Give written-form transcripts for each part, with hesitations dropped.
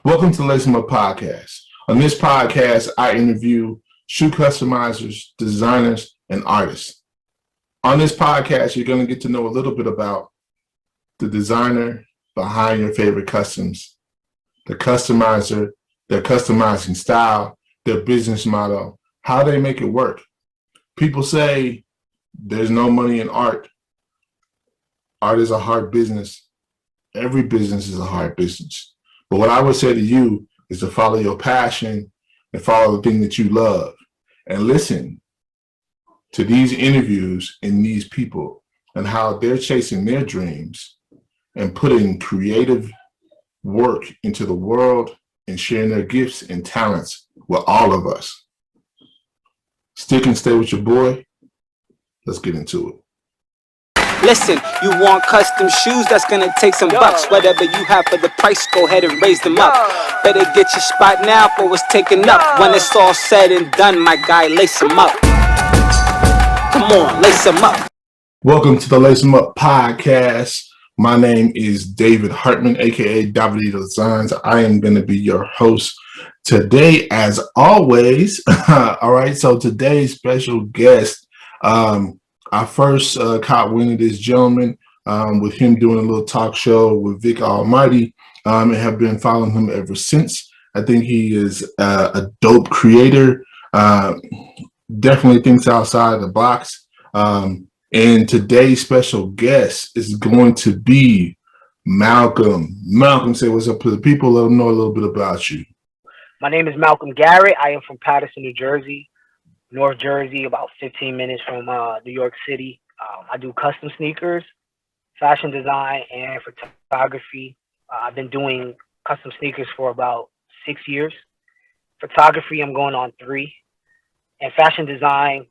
Welcome to Lacing Up Podcast. On this podcast, I interview shoe customizers, designers, and artists. On this podcast, you're going to get to know a little bit about the designer behind your favorite customs, the customizer, their customizing style, their business model, how they make it work. People say there's no money in art. Art is a hard business. Every business is a hard business. But what I would say to you is to follow your passion and follow the thing that you love and listen to these interviews and these people and how they're chasing their dreams and putting creative work into the world and sharing their gifts and talents with all of us. Stick and stay with your boy. Let's get into it. Listen, you want custom shoes, that's gonna take some bucks. Whatever you have for the price, go ahead and raise them up. Better get your spot now for it's taken up. When it's all said and done, my guy, lace them up. Come on, lace them up. Welcome to the Lace 'em Up Podcast. My name is David Hartman, aka Davidedo Designs. I am going to be your host today, as always. All right, so today's special guest, I first caught wind of this gentleman with him doing a little talk show with Vic Almighty, and have been following him ever since. I think he is a dope creator, definitely thinks outside the box. And today's special guest is going to be Maloclm. Maloclm, say what's up to the people. Let them know a little bit about you. My name is Maloclm Garrett. I am from Paterson, New Jersey. North Jersey, about 15 minutes from New York City. I do custom sneakers, fashion design, and photography. I've been doing custom sneakers for about 6 years. Photography, I'm going on 3. And fashion design,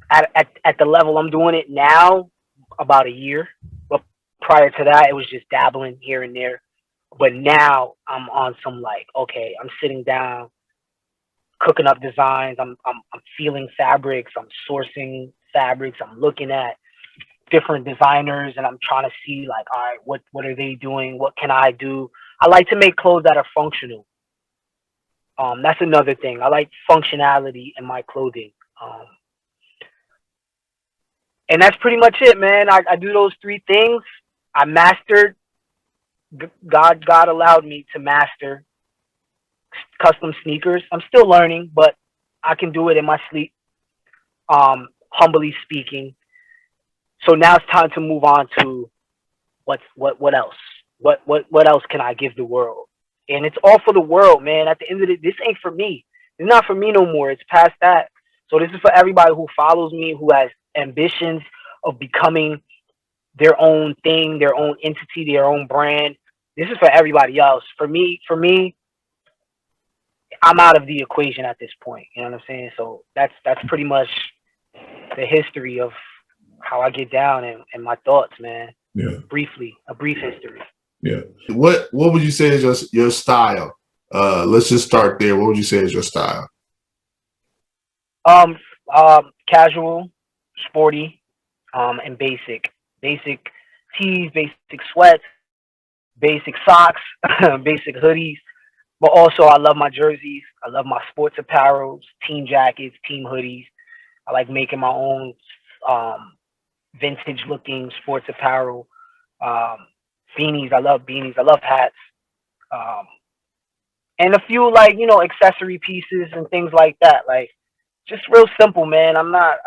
at the level I'm doing it now, about a year. But prior to that, it was just dabbling here and there. But now I'm on some okay, I'm sitting down, cooking up designs. I'm feeling fabrics. I'm sourcing fabrics. I'm looking at different designers, and I'm trying to see all right, what are they doing? What can I do? I like to make clothes that are functional. That's another thing. I like functionality in my clothing. And that's pretty much it, man. I do those 3 things. I mastered. God allowed me to master custom sneakers. I'm still learning, but I can do it in my sleep, humbly speaking. So now it's time to move on to what else? What else can I give the world? And it's all for the world, man. At the end of it, this ain't for me. It's not for me no more. It's past that. So this is for everybody who follows me, who has ambitions of becoming their own thing, their own entity, their own brand. This is for everybody else. For me, I'm out of the equation at this point. You know what I'm saying? So that's pretty much the history of how I get down and my thoughts, man. Yeah. Briefly, a brief history. Yeah. What would you say is your style? Let's just start there. What would you say is your style? Casual, sporty, and basic. Basic tees, basic sweats, basic socks, basic hoodies. But also, I love my jerseys. I love my sports apparel, team jackets, team hoodies. I like making my own vintage-looking sports apparel. Beanies. I love beanies. I love hats. And a few accessory pieces and things like that. Just real simple, man. I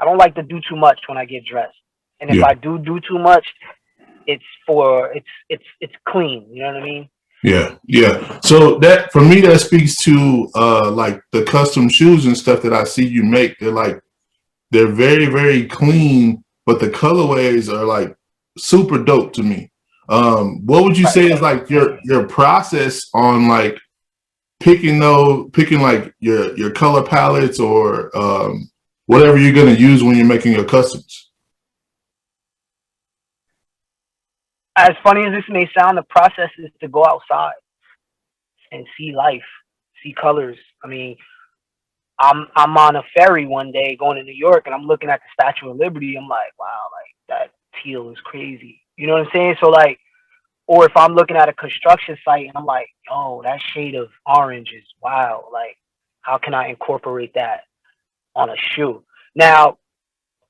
don't like to do too much when I get dressed. And if I do too much, it's clean. You know what I mean? Yeah. So that, for me, that speaks to the custom shoes and stuff that I see you make. They're very, very clean, but the colorways are super dope to me. What would you say is your process on picking your color palettes or whatever you're gonna use when you're making your customs? As funny as this may sound, the process is to go outside and see life, see colors. I mean, I'm on a ferry one day going to New York, and I'm looking at the Statue of Liberty. I'm like, wow, that teal is crazy. You know what I'm saying? So Or if I'm looking at a construction site and I'm like, yo, that shade of orange is wild. Like, how can I incorporate that on a shoe? Now,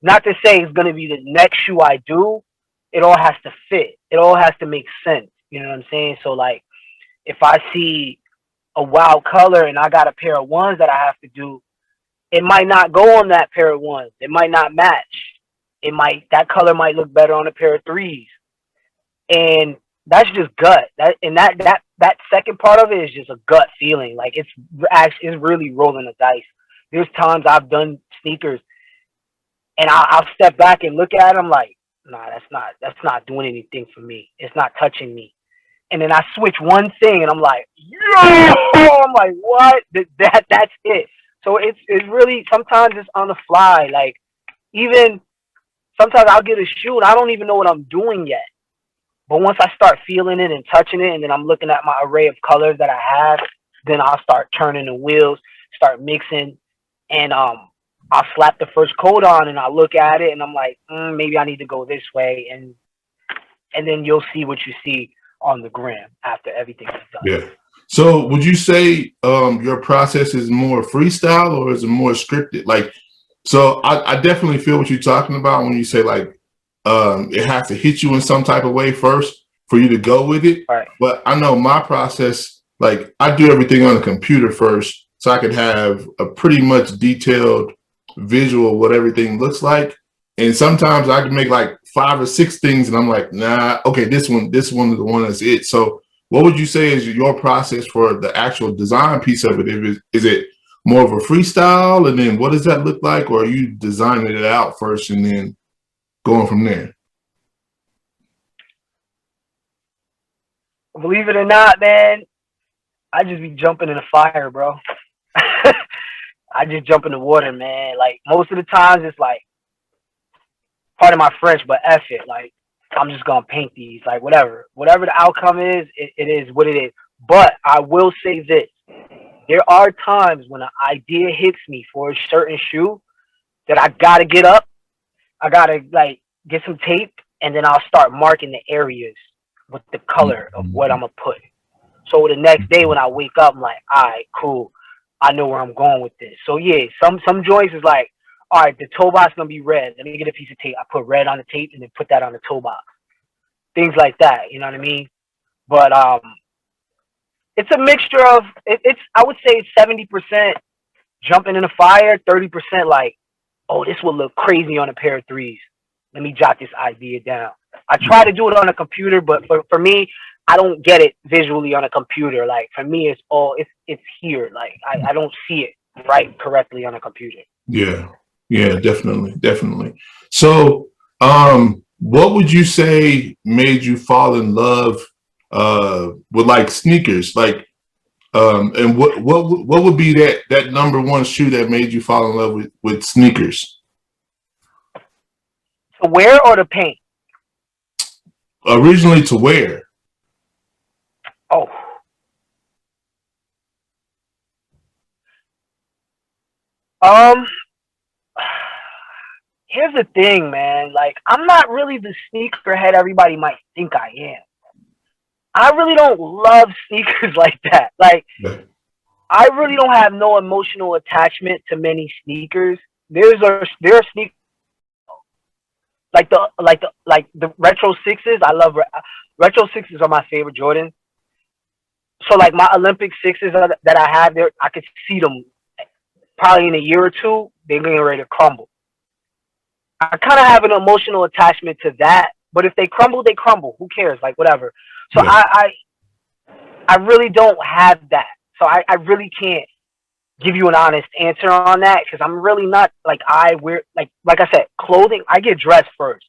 not to say it's going to be the next shoe I do. It all has to fit. It all has to make sense. You know what I'm saying? So, like, if I see a wild color and I got a pair of ones that I have to do, it might not go on that pair of ones. It might not match. That color might look better on a pair of threes. And that's just gut. That second part of it is just a gut feeling. Like it's really rolling the dice. There's times I've done sneakers and I'll step back and look at them like, nah, that's not doing anything for me. It's not touching me. And then I switch one thing and I'm like, yo, I'm like, what? That's it. So it's really, sometimes it's on the fly. Like even sometimes I'll get a shoe and I don't even know what I'm doing yet. But once I start feeling it and touching it, and then I'm looking at my array of colors that I have, then I'll start turning the wheels, start mixing, and I'll slap the first coat on and I'll look at it and I'm like, maybe I need to go this way. And then you'll see what you see on the gram after everything is done. Yeah. So would you say your process is more freestyle or is it more scripted? Like, so I definitely feel what you're talking about when you say like it has to hit you in some type of way first for you to go with it. Right. But I know my process, like I do everything on the computer first so I can have a pretty much detailed visual of what everything looks like. And sometimes I can make like 5 or 6 things and I'm like, nah, okay, this one is the one that's it. So what would you say is your process for the actual design piece of it? Is it more of a freestyle, and then what does that look like? Or are you designing it out first and then going from there? Believe it or not, man, I just be jumping in the fire, bro. I just jump in the water, man. Like most of the times it's like, pardon my French, but F it. Like I'm just gonna paint these, like whatever the outcome is, it is what it is. But I will say this: there are times when an idea hits me for a certain shoe that I gotta get up, I gotta like get some tape, and then I'll start marking the areas with the color of what I'm gonna put. So the next day when I wake up, I'm like, all right, cool, I know where I'm going with this. So yeah, some joints is like, all right, the toe box gonna be red. Let me get a piece of tape. I put red on the tape and then put that on the toe box. Things like that, you know what I mean? But it's a mixture of it's I would say it's 70% jumping in the fire, 30% like, oh, this will look crazy on a pair of threes. Let me jot this idea down. I try to do it on a computer, but for me, I don't get it visually on a computer. Like for me, it's here. Like I don't see it right correctly on a computer. Yeah. Yeah, definitely. So, what would you say made you fall in love with like sneakers? Like, and what would be that number one shoe that made you fall in love with sneakers? To wear or to paint? Originally to wear. Oh. Here's the thing, man. Like, I'm not really the sneakerhead everybody might think I am. I really don't love sneakers like that. Like, I really don't have no emotional attachment to many sneakers. There are sneakers like the retro sixes. I love retro sixes are my favorite Jordan. So like my Olympic sixes that I have there, I could see them probably in a year or two. They're getting ready to crumble. I kind of have an emotional attachment to that, but if they crumble, they crumble. Who cares? Like whatever. So yeah. I really don't have that. So I really can't give you an honest answer on that because I'm really not like I wear like I said, clothing. I get dressed first.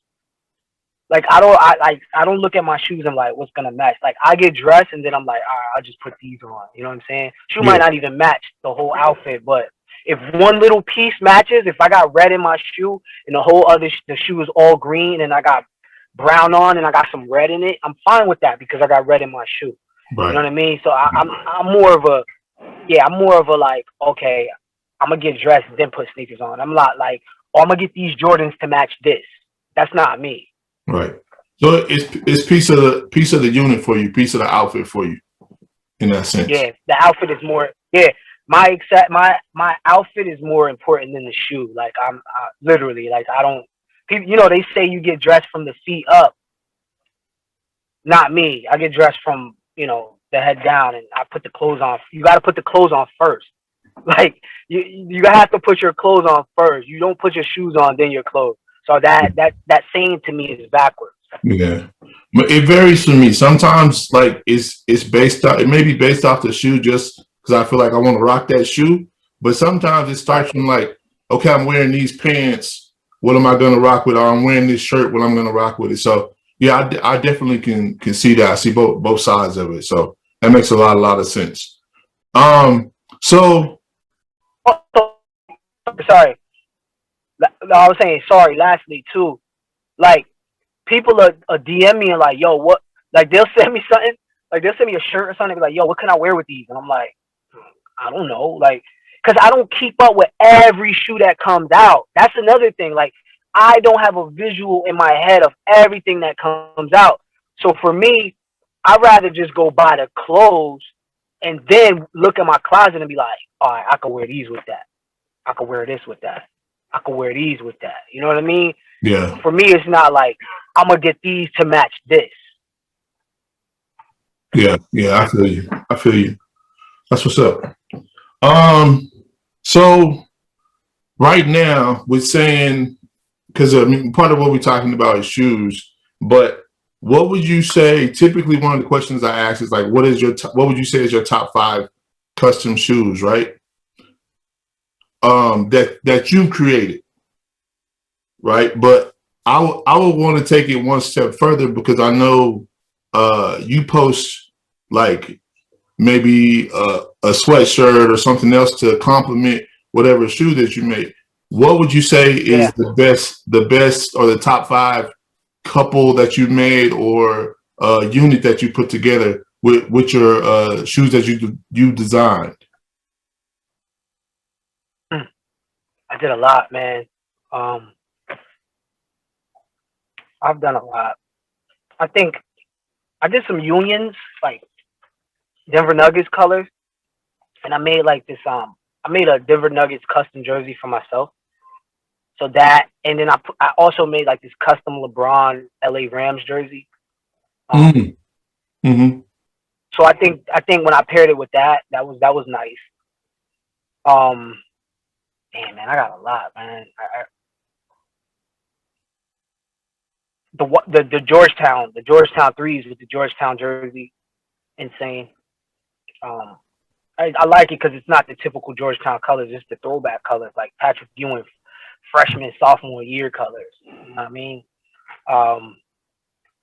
Like I don't look at my shoes and like what's gonna match. Like I get dressed and then I'm like, all right, I'll just put these on. You know what I'm saying? Shoe might not even match the whole outfit, but if one little piece matches, if I got red in my shoe and the whole other the shoe is all green and I got brown on and I got some red in it, I'm fine with that because I got red in my shoe. Right. You know what I mean? So I'm more of a like, okay, I'm gonna get dressed and then put sneakers on. I'm not like, oh, I'm gonna get these Jordans to match this. That's not me. Right. So it's piece of the unit for you, piece of the outfit for you, in that sense. Yeah, the outfit is more. Yeah, my outfit is more important than the shoe. Like literally like I don't. People, they say you get dressed from the feet up. Not me. I get dressed from the head down, and I put the clothes on. You got to put the clothes on first. Like you have to put your clothes on first. You don't put your shoes on then your clothes. So that saying to me is backwards. Yeah, but it varies for me. Sometimes like it's based off. It may be based off the shoe just because I feel like I want to rock that shoe. But sometimes it starts from like, okay, I'm wearing these pants. What am I going to rock with? Or I'm wearing this shirt. What I'm going to rock with it. So yeah, I definitely can see that. I see both sides of it. So that makes a lot of sense. So. Oh, sorry. No, I was saying sorry. Lastly, too, like people are DM me and like, yo, what? Like they'll send me something. Like they'll send me a shirt or something. Like, yo, what can I wear with these? And I'm like, I don't know. Like, cause I don't keep up with every shoe that comes out. That's another thing. Like, I don't have a visual in my head of everything that comes out. So for me, I'd rather just go buy the clothes and then look at my closet and be like, all right, I can wear these with that. I can wear this with that. I can wear these with that. You know what I mean? Yeah. For me, it's not like I'm gonna get these to match this. Yeah. I feel you. That's what's up. So right now we're saying, because I mean, part of what we're talking about is shoes, but what would you say? Typically, one of the questions I ask is like, what would you say is your top 5 custom shoes, right? That you created, right? But I would want to take it one step further because I know you post like maybe a sweatshirt or something else to complement whatever shoe that you make. What would you say is the best or the top 5 couple that you made or unit that you put together with your shoes that you designed? I did a lot, man. I've done a lot. I think I did some unions, like Denver Nuggets colors, and I made like this. I made a Denver Nuggets custom jersey for myself. So that, and then I also made like this custom LeBron LA Rams jersey. Mm-hmm. So I think when I paired it with that was nice. Damn, man, I got a lot, man. The Georgetown threes with the Georgetown jersey, insane. I like it because it's not the typical Georgetown colors, it's the throwback colors, like Patrick Ewing freshman, sophomore year colors. You know what I mean?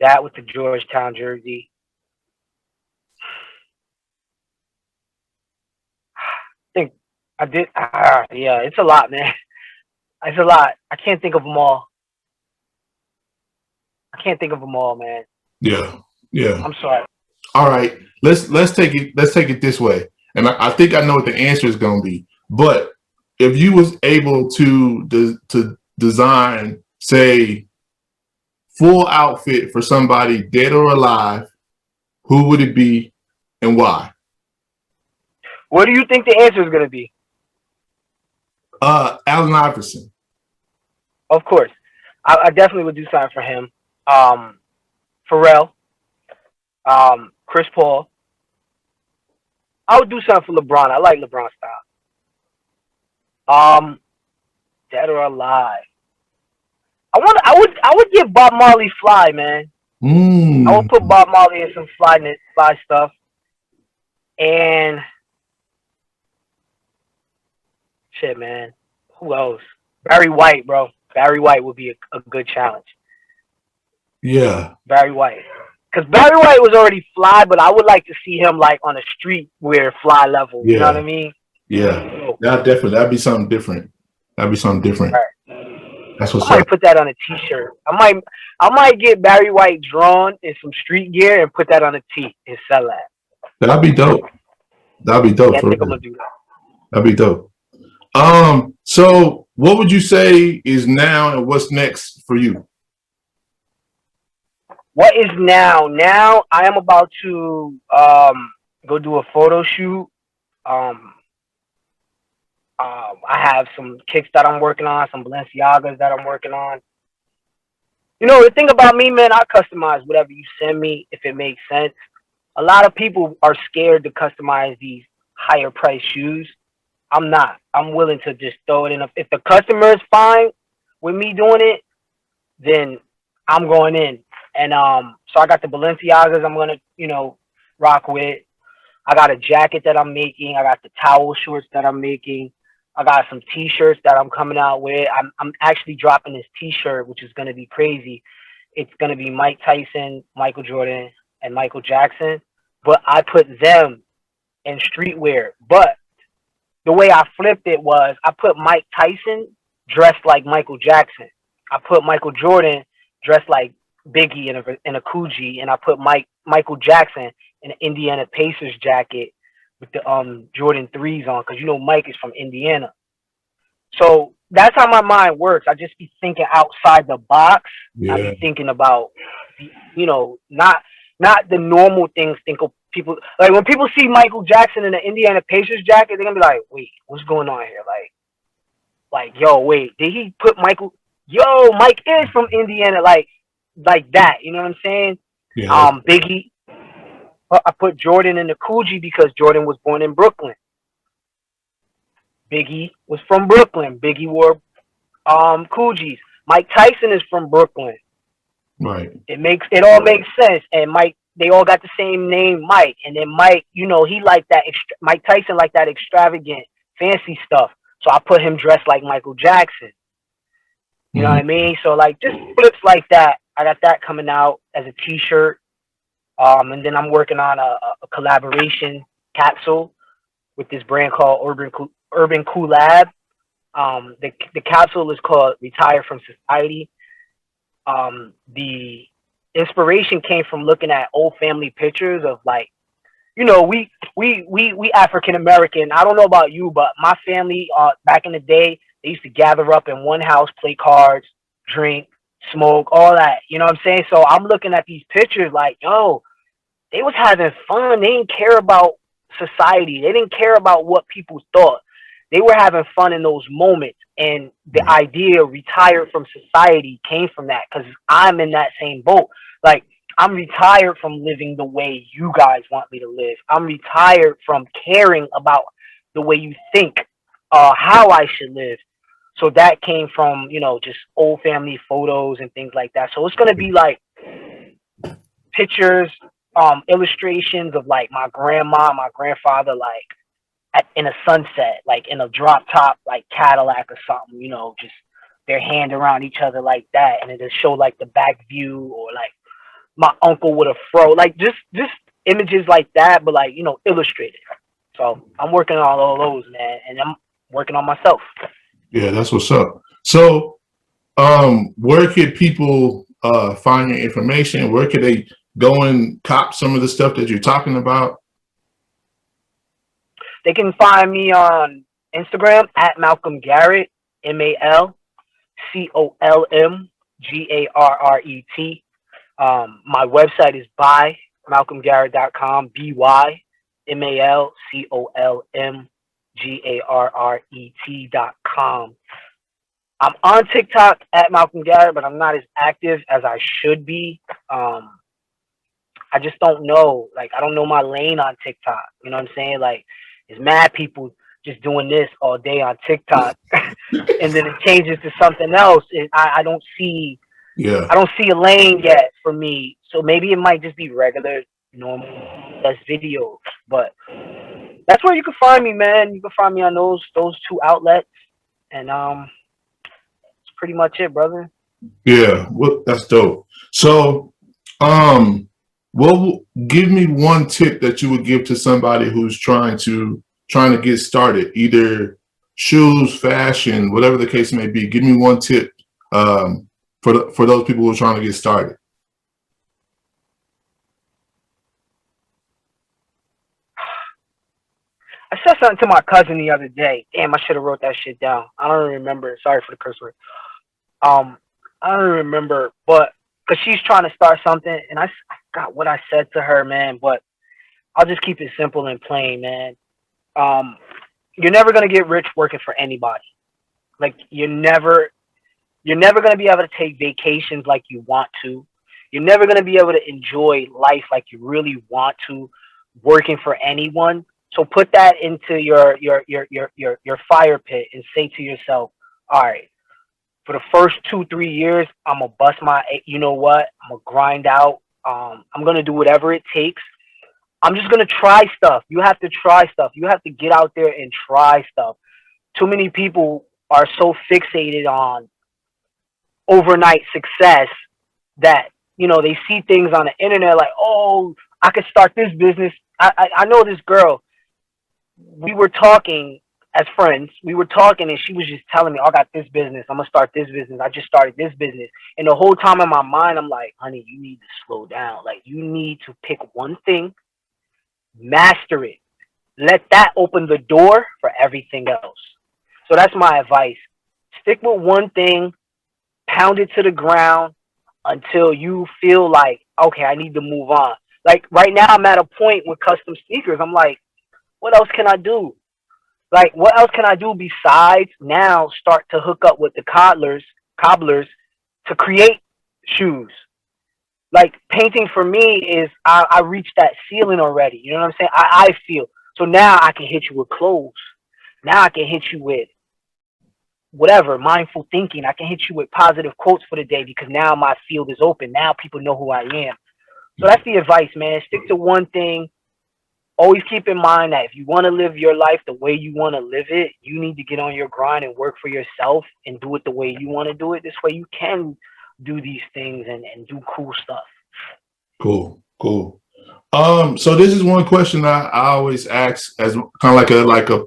That with the Georgetown jersey. I think I did. Yeah, it's a lot, man. It's a lot. I can't think of them all. Man. Yeah. I'm sorry. All right. Let's take it this way, and I think I know what the answer is going to be. But if you was able to design, say, full outfit for somebody dead or alive, who would it be and why? What do you think the answer is going to be? Allen Iverson. Of course. I definitely would do something for him. Pharrell. Chris Paul. I would do something for LeBron. I like LeBron style. Dead or alive. I would give Bob Marley fly, man. I would put Bob Marley in some fly stuff. And shit, man. Who else? Barry White, bro. Barry White would be a good challenge. Yeah. Barry White. Because Barry White was already fly, but I would like to see him like on a street wear fly level. You know what I mean? Yeah. That'd be something different. Right. That's what's up. I might put that on a t-shirt. I might get Barry White drawn in some street gear and put that on a tee and sell that. That'd be dope. Yeah, I think I'm gonna do that. That'd be dope. So what would you say is now and what's next for you? What is now? Now I am about to go do a photo shoot. Um, I have some kicks that I'm working on, some Balenciagas that I'm working on. You know, the thing about me, man, I customize whatever you send me if it makes sense. A lot of people are scared to customize these higher price shoes. I'm not. I'm willing to just throw it in. If the customer is fine with me doing it, then I'm going in. And so I got the Balenciagas I'm gonna, rock with. I got a jacket that I'm making. I got the towel shorts that I'm making. I got some t-shirts that I'm coming out with. I'm actually dropping this t-shirt, which is gonna be crazy. It's gonna be Mike Tyson, Michael Jordan, and Michael Jackson. But I put them in streetwear. But the way I flipped it was I put Mike Tyson dressed like Michael Jackson. I put Michael Jordan dressed like Biggie in a Coogee, and I put Michael Jackson in an Indiana Pacers jacket with the Jordan 3s on, because Mike is from Indiana. So that's how my mind works. I just be thinking outside the box. Yeah. I be thinking about not the normal things. Think of people like when people see Michael Jackson in an Indiana Pacers jacket, they're gonna be like, "Wait, what's going on here?" Yo, wait, did he put Michael? Yo, Mike is from Indiana, like that. You know what I'm saying? Yeah. Biggie. I put Jordan in the Coogee because Jordan was born in Brooklyn. Biggie was from Brooklyn. Biggie wore Coogees. Mike Tyson is from Brooklyn. Right. It all makes sense. And Mike, they all got the same name, Mike. And then Mike, he liked that. Mike Tyson liked that extravagant, fancy stuff. So I put him dressed like Michael Jackson. You know what I mean? So just flips like that. I got that coming out as a t-shirt. And then I'm working on a collaboration capsule with this brand called Urban Coolab. The capsule is called Retire from Society. The inspiration came from looking at old family pictures of we African American. I don't know about you, but my family back in the day, they used to gather up in one house, play cards, drink, smoke, all that. You know what I'm saying? So I'm looking at these pictures like, yo, they was having fun. They didn't care about society. They didn't care about what people thought. They were having fun in those moments. And the idea of retired from society came from that, because I'm in that same boat. I'm retired from living the way you guys want me to live. I'm retired from caring about the way you think, how I should live. So that came from, just old family photos and things like that. So it's going to be pictures, illustrations of my grandma, my grandfather, in a sunset, in a drop top, Cadillac or something, just their hand around each other like that. And it'll show the back view, or my uncle with a fro, just images like that, but illustrated. So I'm working on all those, man. And I'm working on myself. Yeah, that's what's up. So, where could people find your information? Where could they go and cop some of the stuff that you're talking about? They can find me on Instagram at Malcolm Garrett, MalcolmGarret. My website is bymalcolmgarrett.com, bymalcolmgarret.com. I'm on TikTok at Malcolm Garrett, but I'm not as active as I should be. I just don't know. I don't know my lane on TikTok. You know what I'm saying? There's mad people just doing this all day on TikTok, and then it changes to something else. And I don't see. Yeah. I don't see a lane yet for me. So maybe it might just be regular, normal, less videos. But that's where you can find me, man. You can find me on those two outlets, and that's pretty much it, brother. Yeah, well, that's dope. So, give me one tip that you would give to somebody who's trying to get started, either shoes, fashion, whatever the case may be. Give me one tip for those people who are trying to get started. I said something to my cousin the other day. Damn, I should have wrote that shit down. I don't remember. Sorry for the curse word. I don't remember, but because she's trying to start something, and I got what I said to her, man. But I'll just keep it simple and plain, man. Um, you're never gonna get rich working for anybody. Like you're never gonna be able to take vacations like you want to. You're never gonna be able to enjoy life like you really want to, working for anyone. So put that into your fire pit and say to yourself, all right, for the first 2 3 years, I'm gonna bust my. You know what? I'm gonna grind out. I'm gonna do whatever it takes. I'm just gonna try stuff. You have to try stuff. You have to get out there and try stuff. Too many people are so fixated on overnight success that they see things on the internet like, oh, I could start this business. I know this girl. We were talking as friends. We were talking, and she was just telling me, oh, I got this business. I'm gonna start this business. I just started this business. And the whole time in my mind, I'm like, honey, you need to slow down. Like, you need to pick one thing, master it. Let that open the door for everything else. So that's my advice. Stick with one thing, pound it to the ground until you feel like, okay, I need to move on. Like right now, I'm at a point with custom sneakers. I'm like, what else can I do? Like, what else can I do besides now start to hook up with the cobblers to create shoes? Like, painting for me is, I reached that ceiling already. You know what I'm saying? I feel. So now I can hit you with clothes. Now I can hit you with whatever, mindful thinking. I can hit you with positive quotes for the day because now my field is open. Now people know who I am. So that's the advice, man. Stick to one thing. Always keep in mind that if you want to live your life the way you want to live it, you need to get on your grind and work for yourself and do it the way you want to do it. This way you can do these things and do cool stuff. Cool. So this is one question I always ask as kind of like a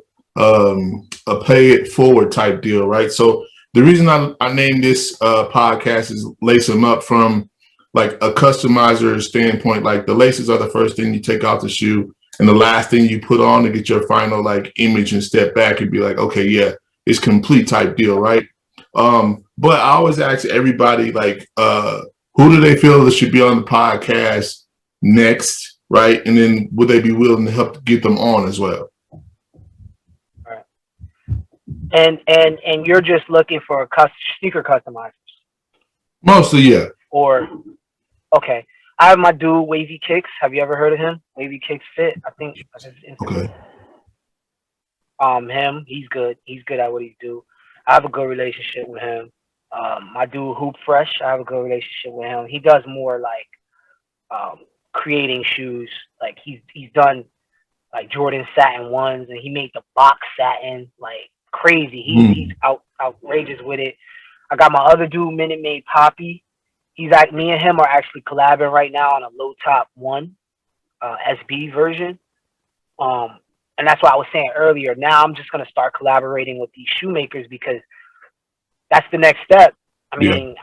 pay it forward type deal, right? So the reason I named this podcast is Lace Them Up from like a customizer standpoint. Like the laces are the first thing you take off the shoe and the last thing you put on to get your final like image and step back and be like, okay, yeah, it's complete type deal, right? But I always ask everybody like, who do they feel that should be on the podcast next, right? And then would they be willing to help get them on as well? Right. And you're just looking for sneaker customizers. Mostly, yeah. Or okay, I have my dude Wavy Kicks. Have you ever heard of him? Wavy Kicks Fit. I think that's his Instagram. Okay. Him, he's good. He's good at what he do. I have a good relationship with him. My dude Hoop Fresh, I have a good relationship with him. He does more like creating shoes. Like he's done like Jordan satin ones, and he made the box satin like crazy. He's outrageous with it. I got my other dude Minute Maid Poppy. Me and him are actually collabing right now on a low top one SB version. And that's what I was saying earlier. Now I'm just gonna start collaborating with these shoemakers because that's the next step. I mean,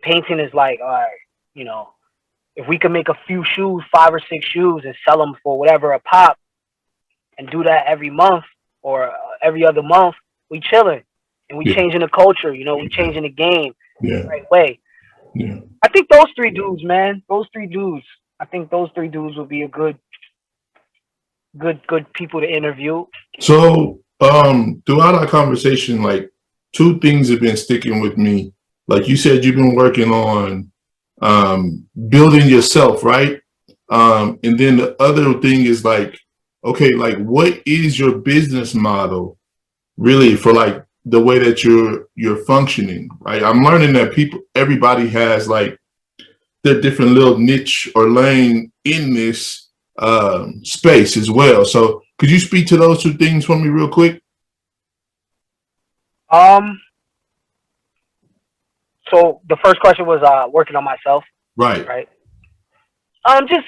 painting is like, all right, if we can make a few shoes, 5 or 6 shoes, and sell them for whatever a pop, and do that every month or every other month, we chilling and we changing the culture. We changing the game the right way. Yeah. I think those 3 dudes, man. Those 3 dudes. I think those 3 dudes would be a good people to interview. So throughout our conversation, like 2 things have been sticking with me. Like you said, you've been working on building yourself, right? And then the other thing is like, okay, like what is your business model really for like the way that you're functioning, right? I'm learning that everybody has like their different little niche or lane in this space as well. So could you speak to those 2 things for me real quick? So the first question was working on myself. Right. Just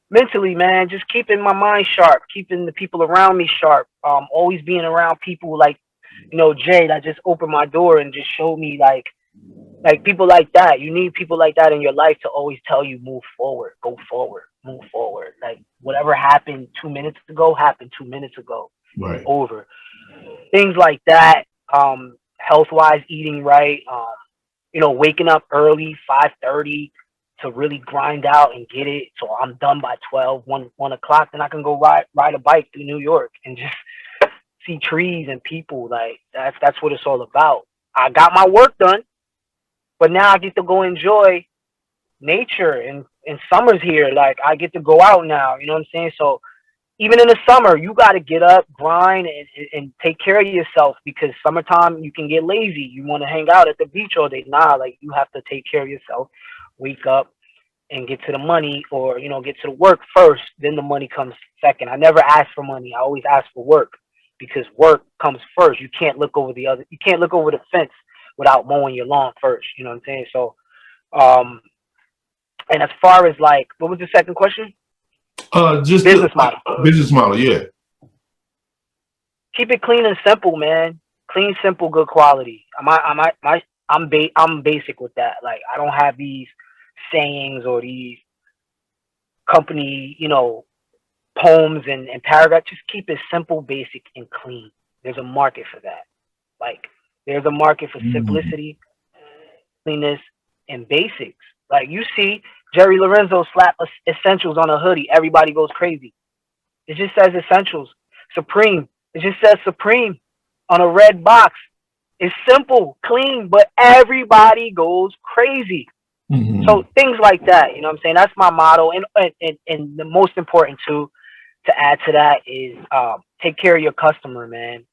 mentally, man, just keeping my mind sharp, keeping the people around me sharp. Always being around people like, Jay, that just opened my door and just showed me like people like that. You need people like that in your life to always tell you move forward, go forward, move forward. Like whatever happened 2 minutes ago happened 2 minutes ago. Right. Over. Things like that. Health wise, eating right. waking up early, 5:30 to really grind out and get it. So I'm done by 12, 1 o'clock. Then I can go ride a bike through New York and just see trees and people. Like that's what it's all about. I got my work done, but now I get to go enjoy nature, and summer's here. Like I get to go out now. You know what I'm saying? So even in the summer, you got to get up, grind, and take care of yourself, because summertime you can get lazy. You want to hang out at the beach all day. Nah, like you have to take care of yourself. Wake up and get to the money, or get to the work first. Then the money comes second. I never ask for money. I always ask for work, because work comes first. You can't look over the fence without mowing your lawn first. You know what I'm saying? So, and as far as like, what was the second question? Just business model. Business model, yeah. Keep it clean and simple, man. Clean, simple, good quality. I'm basic with that. Like I don't have these sayings or these company, poems and paragraphs. Just keep it simple, basic, and clean. There's a market for that. Like there's a market for simplicity, cleanness, and basics. Like you see Jerry Lorenzo slap essentials on a hoodie. Everybody goes crazy. It just says essentials. Supreme. It just says Supreme on a red box. It's simple, clean, but everybody goes crazy. So things like that, you know what I'm saying? That's my motto. And the most important to add to that is take care of your customer, man.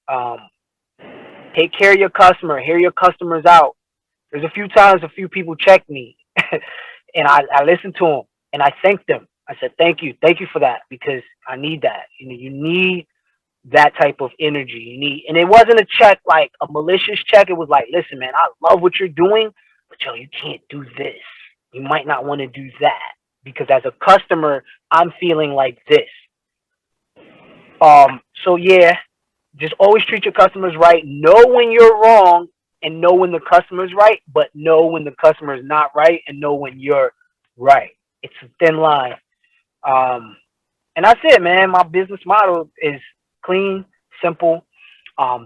Take care of your customer. Hear your customers out. There's a few times a few people check me and I listen to them and I thank them. I said, thank you for that, because I need that. You need that type of energy. And it wasn't a check like a malicious check. It was like, listen, man, I love what you're doing, but yo, you can't do this. You might not want to do that, because as a customer, I'm feeling like this. So yeah, just always treat your customers right. Know when you're wrong and know when the customer's right, but know when the customer is not right and know when you're right. It's a thin line. And that's it, man. My business model is clean, simple,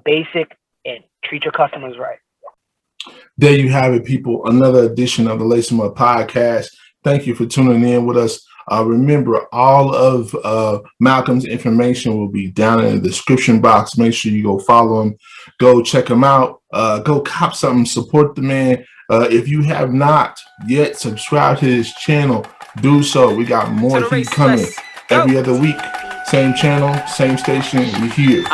basic, and treat your customers right. There you have it, people. Another edition of the Lace 'em Up podcast. Thank you for tuning in with us. Remember, all of Malcolm's information will be down in the description box. Make sure you go follow him. Go check him out. Go cop something. Support the man. If you have not yet subscribed to his channel, do so. We got more heat coming every other week. Same channel, same station. We here.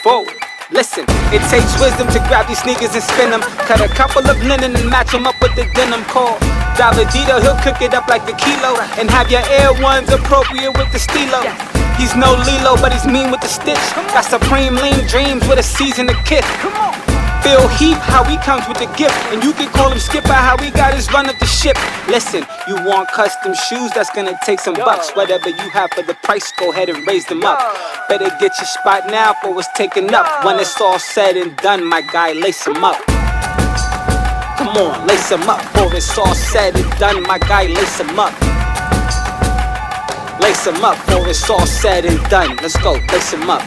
Forward. Listen, it takes wisdom to grab these sneakers and spin them. Cut a couple of linen and match them up with the denim called Davidedo. He'll cook it up like a kilo and have your Air Ones appropriate with the stilo. He's no Lilo, but he's mean with the stitch. Got supreme lean dreams with a season to kick. Feel heat, how he comes with the gift. And you can call him Skipper, how he got his run of the ship. Listen, you want custom shoes, that's gonna take some bucks. Whatever you have for the price, go ahead and raise them up. Better get your spot now for it's taken up. When it's all said and done, my guy, lace him up. Come on, lace him up. For it's all said and done, my guy, lace him up. Lace him up, for it's all said and done. Let's go, lace him up.